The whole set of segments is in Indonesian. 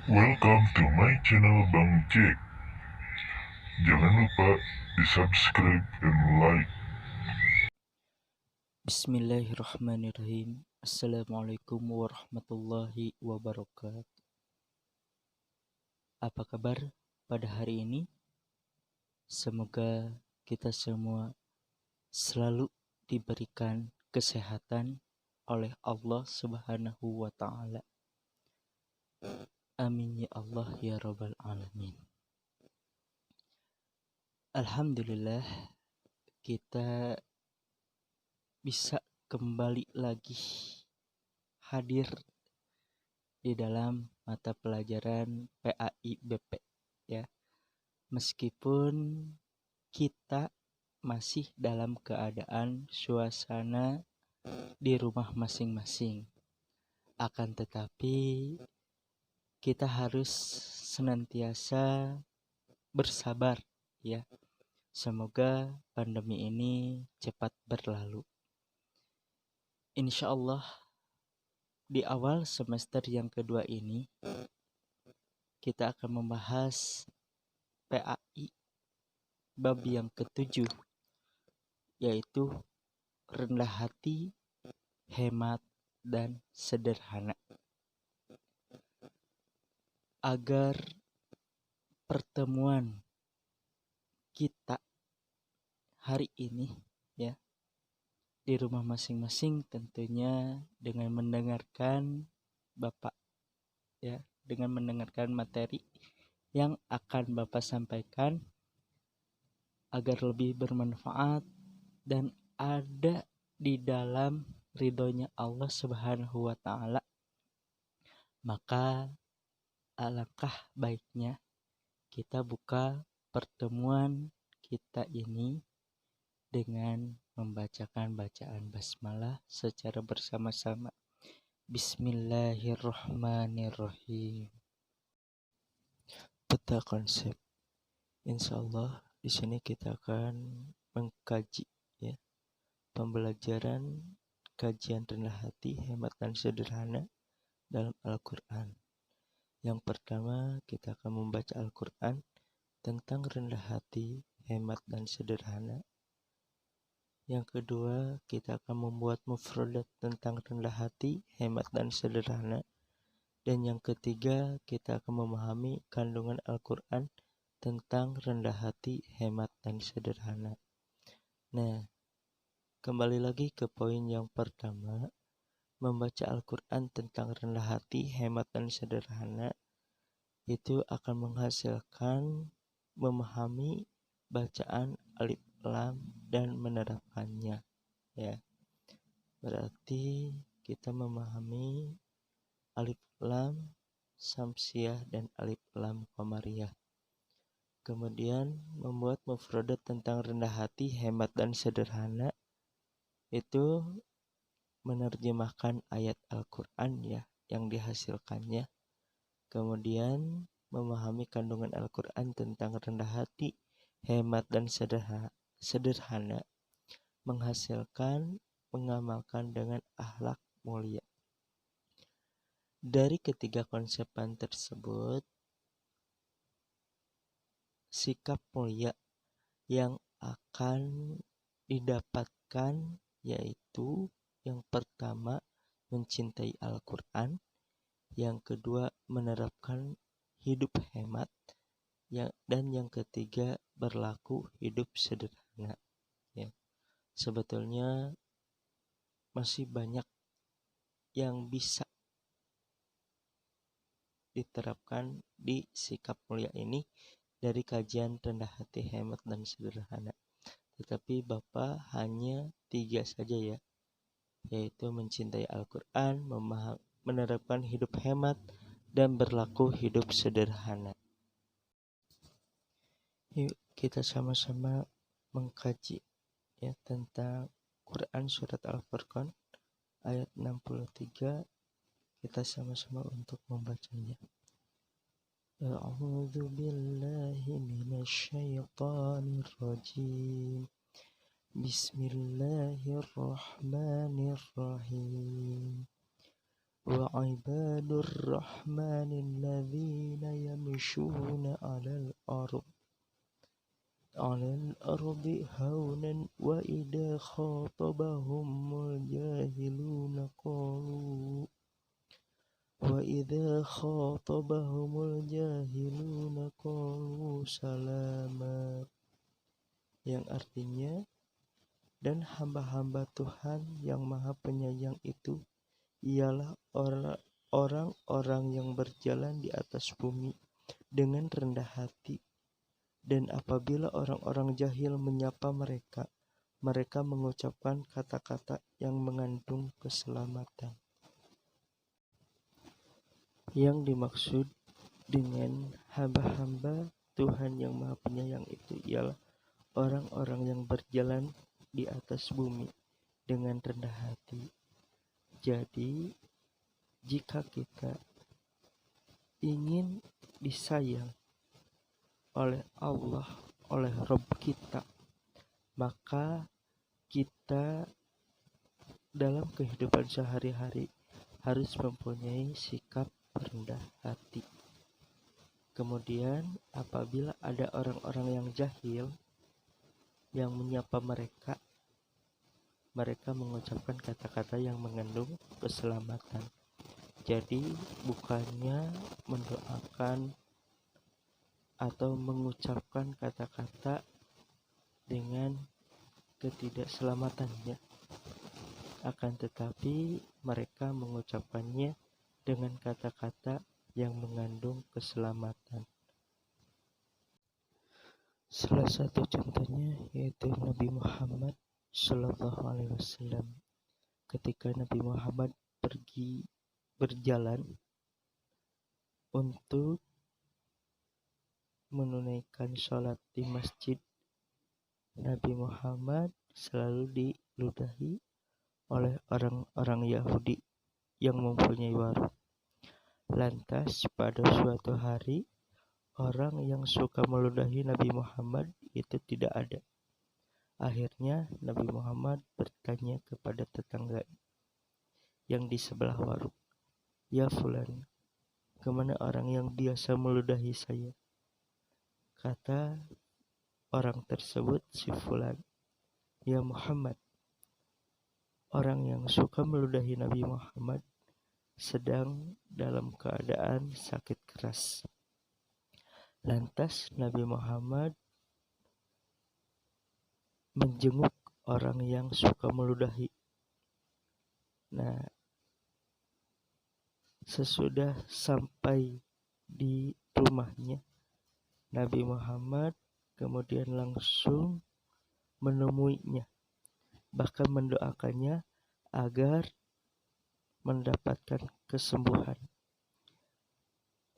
Welcome to my channel Bang Jack. Jangan lupa di subscribe and like. Bismillahirrahmanirrahim. Assalamualaikum warahmatullahi wabarakatuh. Apa kabar pada hari ini? Semoga kita semua selalu diberikan kesehatan oleh Allah Subhanahu wa Ta'ala. Amin ya Allah ya Rabbal Alamin. Alhamdulillah, kita bisa kembali lagi hadir di dalam mata pelajaran PAI BP ya. Meskipun kita masih dalam keadaan suasana di rumah masing-masing, akan tetapi kita harus senantiasa bersabar ya. Semoga pandemi ini cepat berlalu. Insya Allah di awal semester yang kedua ini kita akan membahas PAI bab yang ketujuh, yaitu rendah hati, hemat, dan sederhana. Agar pertemuan kita hari ini ya di rumah masing-masing tentunya dengan mendengarkan Bapak ya, dengan mendengarkan materi yang akan Bapak sampaikan agar lebih bermanfaat dan ada di dalam ridhonya Allah Subhanahu wa Ta'ala, maka alangkah baiknya kita buka pertemuan kita ini dengan membacakan bacaan basmalah secara bersama-sama. Bismillahirrahmanirrahim. Peta konsep. Insya Allah di sini kita akan mengkaji ya pembelajaran kajian rendah hati, hemat dan sederhana dalam Al-Quran. Yang pertama kita akan membaca Al-Quran tentang rendah hati, hemat dan sederhana. Yang kedua kita akan membuat mufradat tentang rendah hati, hemat dan sederhana. Dan yang ketiga kita akan memahami kandungan Al-Quran tentang rendah hati, hemat dan sederhana. Nah, kembali lagi ke poin yang pertama, membaca Al-Quran tentang rendah hati, hemat dan sederhana itu akan menghasilkan memahami bacaan alif lam dan menerapkannya ya. Berarti kita memahami alif lam samsiah dan alif lam qamariyah. Kemudian membuat mufradat tentang rendah hati, hemat dan sederhana itu menerjemahkan ayat Al-Quran ya yang dihasilkannya. Kemudian memahami kandungan Al-Quran tentang rendah hati, hemat dan sederhana menghasilkan mengamalkan dengan akhlak mulia. Dari ketiga konsepan tersebut, sikap mulia yang akan didapatkan yaitu yang pertama mencintai Al-Quran, yang kedua menerapkan hidup hemat, dan yang ketiga berlaku hidup sederhana ya. Sebetulnya masih banyak yang bisa diterapkan di sikap mulia ini dari kajian rendah hati, hemat dan sederhana. Tetapi Bapak hanya 3 saja ya, yaitu mencintai Al-Quran, menerapkan hidup hemat, dan berlaku hidup sederhana. Yuk kita sama-sama mengkaji ya tentang Quran surat Al-Furqan ayat 63. Kita sama-sama untuk membacanya. A'udzu billahi minasyaitonir rajim. Bismillahirrahmanirrahim. وعباد الرحمن الذين يمشون على الأرض هونا وإذا خاطبهم الجاهلون قالوا سلاما, yang artinya, dan hamba-hamba Tuhan yang Maha Penyayang itu ialah orang-orang yang berjalan di atas bumi dengan rendah hati, dan apabila orang-orang jahil menyapa mereka, mereka mengucapkan kata-kata yang mengandung keselamatan. Yang dimaksud dengan hamba-hamba Tuhan yang Maha Penyayang itu ialah orang-orang yang berjalan di atas bumi dengan rendah hati. Jadi, jika kita ingin disayang oleh Allah, oleh Rabb kita, maka kita dalam kehidupan sehari-hari harus mempunyai sikap rendah hati. Kemudian apabila ada orang-orang yang jahil yang menyapa mereka mengucapkan kata-kata yang mengandung keselamatan. Jadi bukannya mendoakan atau mengucapkan kata-kata dengan ketidakselamatanya, akan tetapi mereka mengucapkannya dengan kata-kata yang mengandung keselamatan. Salah satu contohnya yaitu Nabi Muhammad Sallallahu Alaihi Wasallam. Ketika Nabi Muhammad pergi berjalan untuk menunaikan sholat di masjid, Nabi Muhammad selalu diludahi oleh orang-orang Yahudi yang mempunyai warung. Lantas pada suatu hari, orang yang suka meludahi Nabi Muhammad itu tidak ada. Akhirnya Nabi Muhammad bertanya kepada tetangga yang di sebelah warung, "Ya fulan, kemana orang yang biasa meludahi saya?" Kata orang tersebut, si fulan, "Ya Muhammad, orang yang suka meludahi Nabi Muhammad sedang dalam keadaan sakit keras." Lantas Nabi Muhammad menjenguk orang yang suka meludahi. Nah, sesudah sampai di rumahnya, Nabi Muhammad kemudian langsung menemuinya, bahkan mendoakannya agar mendapatkan kesembuhan.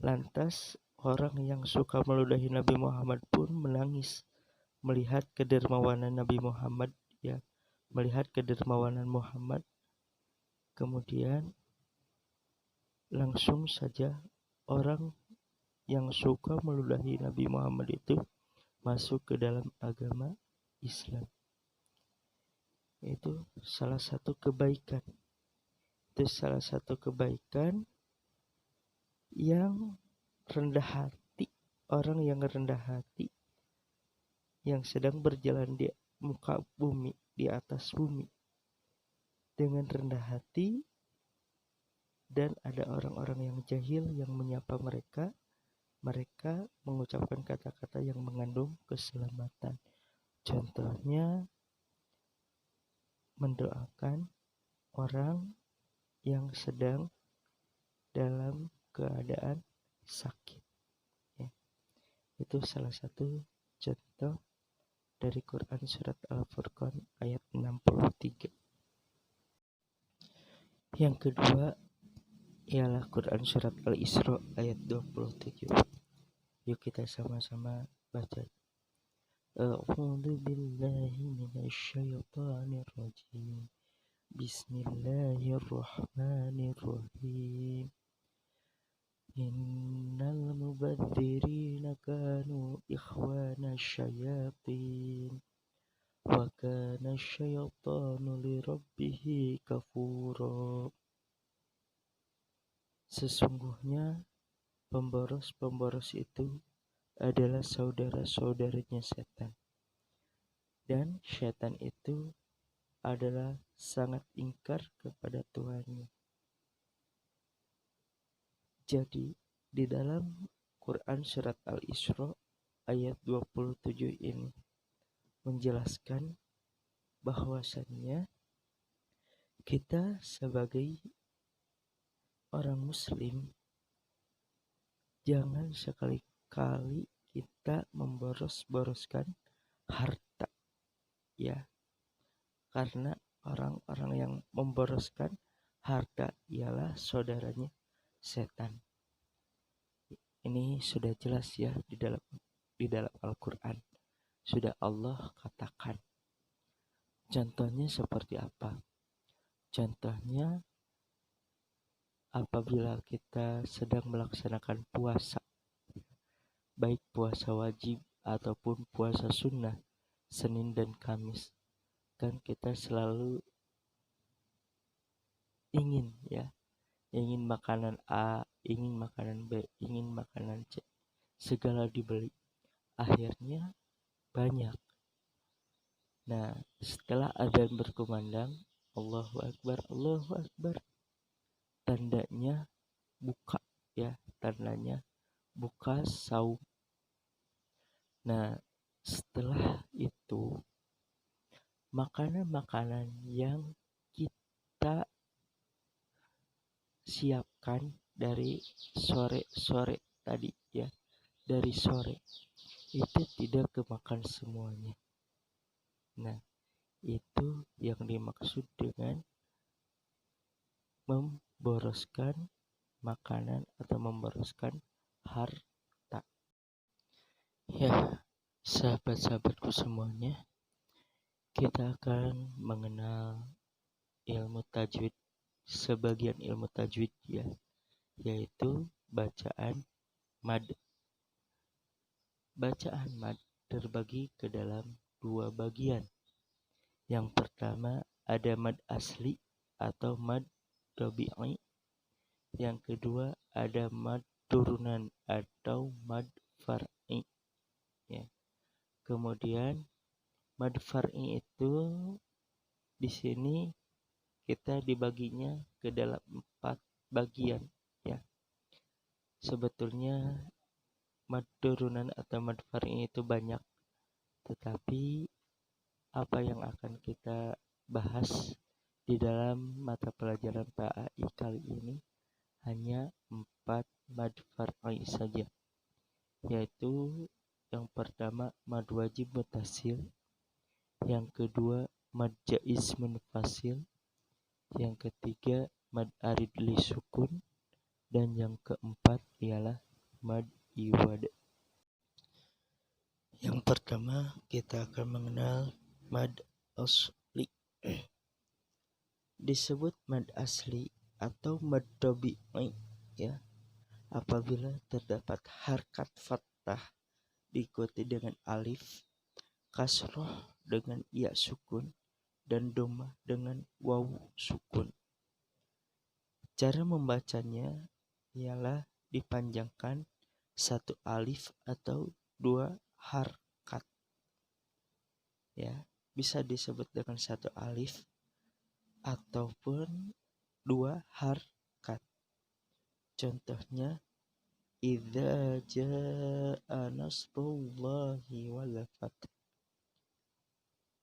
Lantas orang yang suka meludahi Nabi Muhammad pun menangis melihat kedermawanan Nabi Muhammad, melihat kedermawanan Muhammad. Kemudian langsung saja orang yang suka meludahi Nabi Muhammad itu masuk ke dalam agama Islam. Itu salah satu kebaikan. Itu salah satu kebaikan yang rendah hati, orang yang rendah hati yang sedang berjalan di muka bumi, di atas bumi dengan rendah hati, dan ada orang-orang yang jahil yang menyapa mereka mengucapkan kata-kata yang mengandung keselamatan. Contohnya mendoakan orang yang sedang dalam keadaan sakit. Ya. Itu salah satu contoh dari Quran surat Al-Furqan ayat 63. Yang kedua ialah Quran surat Al-Isra ayat 27. Yuk kita sama-sama baca. A'udzu billahi minasyaitonir rajim. Bismillahirrahmanirrahim. Innal mubadzirina kanu ikhwana syayatin wa kana syaitanu lirabbihi kafura. Sesungguhnya pemboros-pemboros itu adalah saudara-saudaranya setan. Dan setan itu adalah sangat ingkar kepada Tuhannya. Jadi, di dalam Quran surat Al-Isra ayat 27 ini menjelaskan bahwasannya kita sebagai orang muslim jangan sekali-kali kita memboros-boroskan harta, ya. Karena orang-orang yang memboroskan harta ialah saudaranya setan. Ini sudah jelas ya di dalam Al-Qur'an. Sudah Allah katakan. Contohnya seperti apa? Contohnya apabila kita sedang melaksanakan puasa, baik puasa wajib ataupun puasa sunnah, Senin dan Kamis, kan kita selalu ingin makanan A, ingin makanan B, ingin makanan C, segala dibeli, akhirnya banyak. Nah, setelah adzan berkumandang, Allahu Akbar, tandanya buka, ya, tandanya buka saum. Nah, setelah itu makanan-makanan yang kita siapkan dari sore tadi, ya, dari sore itu tidak kemakan semuanya. Nah, itu yang dimaksud dengan memboroskan makanan atau memboroskan harta. Ya, sahabat-sahabatku semuanya, kita akan mengenal ilmu tajwid, sebagian ilmu tajwid, ya, yaitu bacaan mad. Bacaan mad terbagi ke dalam dua bagian. Yang pertama ada mad asli atau mad tabi'i. Yang kedua ada mad turunan atau mad far'i, ya. Kemudian mad far'i itu di sini kita dibaginya ke dalam 4 bagian, ya. Sebetulnya mad turunan atau mad far'i itu banyak, tetapi apa yang akan kita bahas di dalam mata pelajaran PAI kali ini hanya 4 mad far'i saja, yaitu yang pertama mad wajib mutasil, yang kedua mad jaiz munfasil, yang ketiga mad arid li sukun, dan yang keempat ialah mad iwad. Yang pertama kita akan mengenal mad asli. Disebut mad asli atau mad tabi'i, ya, apabila terdapat harkat fathah diikuti dengan alif, kasroh dengan ya sukun, dan dhammah dengan waw sukun. Cara membacanya ialah dipanjangkan satu alif atau 2 harkat, ya, bisa disebut dengan satu alif ataupun 2 harkat. Contohnya idza jaa nasrullahi wal fath.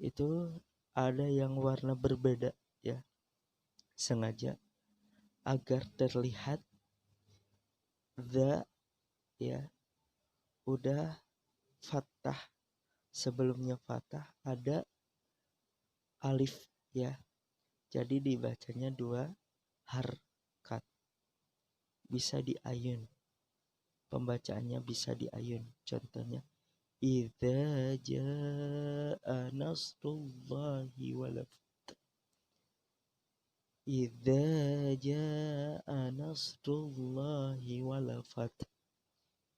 Itu ada yang warna berbeda, ya, sengaja agar terlihat ya, udah fathah, sebelumnya fathah ada alif, ya, jadi dibacanya 2 harkat. Bisa diayun, pembacaannya bisa diayun. Contohnya idza jaa nasrullahi wal fath. Idza jaa nasrullahi wal fath.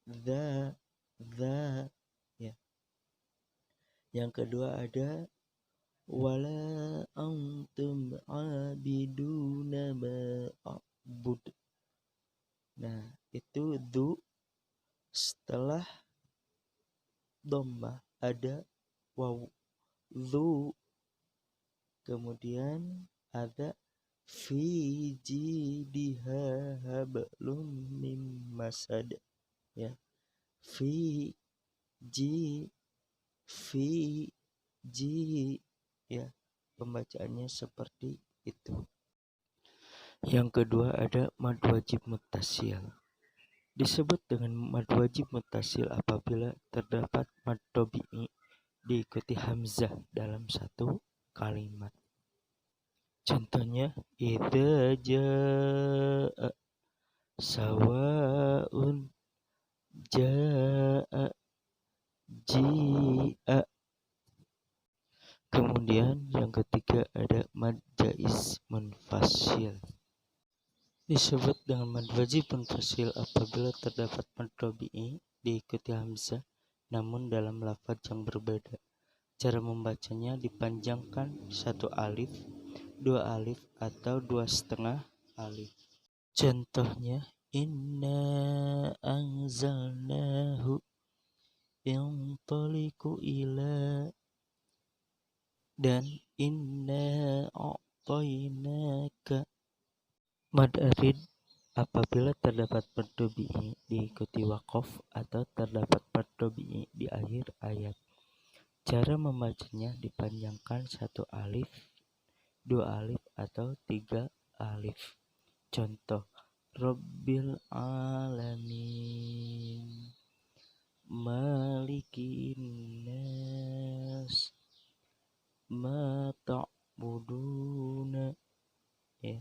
Dza, ya. Yang kedua ada wala antum abiduna ma a'bud. Nah, itu dzu. Setelah dhammah ada waw, dzu. Kemudian ada fi jidiha hablum mim masad, ya. Fi ji, ya. Pembacaannya seperti itu. Yang kedua ada mad wajib muttasil. Disebut dengan mad wajib muttasil apabila terdapat mad tabi'i diikuti hamzah dalam satu kalimat. Contohnya idza jaa, sawaun, jaa, ji'a. Kemudian yang ketiga ada mad jaiz munfasil. Disebut dengan mad wajib munfasil apabila terdapat mad tabi'i diikuti hamzah namun dalam lafaz yang berbeda. Cara membacanya dipanjangkan 1 alif, 2 alif atau 2,5 alif. Contohnya inna anzalnahu intaliqu ila, dan inna a'tainaka. Mad arid apabila terdapat mad tabi'i diikuti waqaf atau terdapat mad tabi'i di akhir ayat. Cara membacanya dipanjangkan 1 alif, 2 alif atau 3 alif. Contoh Rabbil alamin, malikin nas, ma ta'buduna, ya.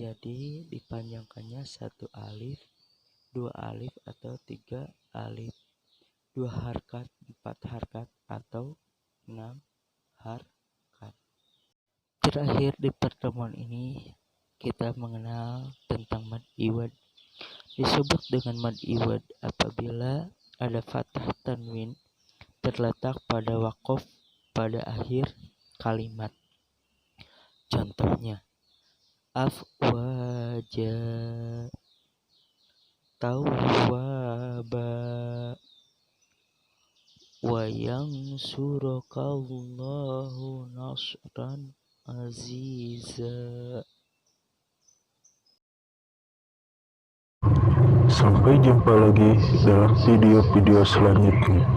Jadi dipanjangkannya 1 alif, 2 alif atau 3 alif, 2 harkat, 4 harkat atau 6 harkat. Terakhir di pertemuan ini kita mengenal tentang mad iwad. Disebut dengan mad iwad apabila ada fathah tanwin terletak pada waqaf pada akhir kalimat. Contohnya afwaja, tawwaba, wa yansurukallahu nasran aziza. Sampai jumpa lagi dalam video-video selanjutnya.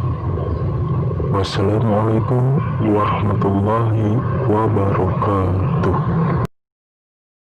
Wassalamualaikum warahmatullahi wabarakatuh.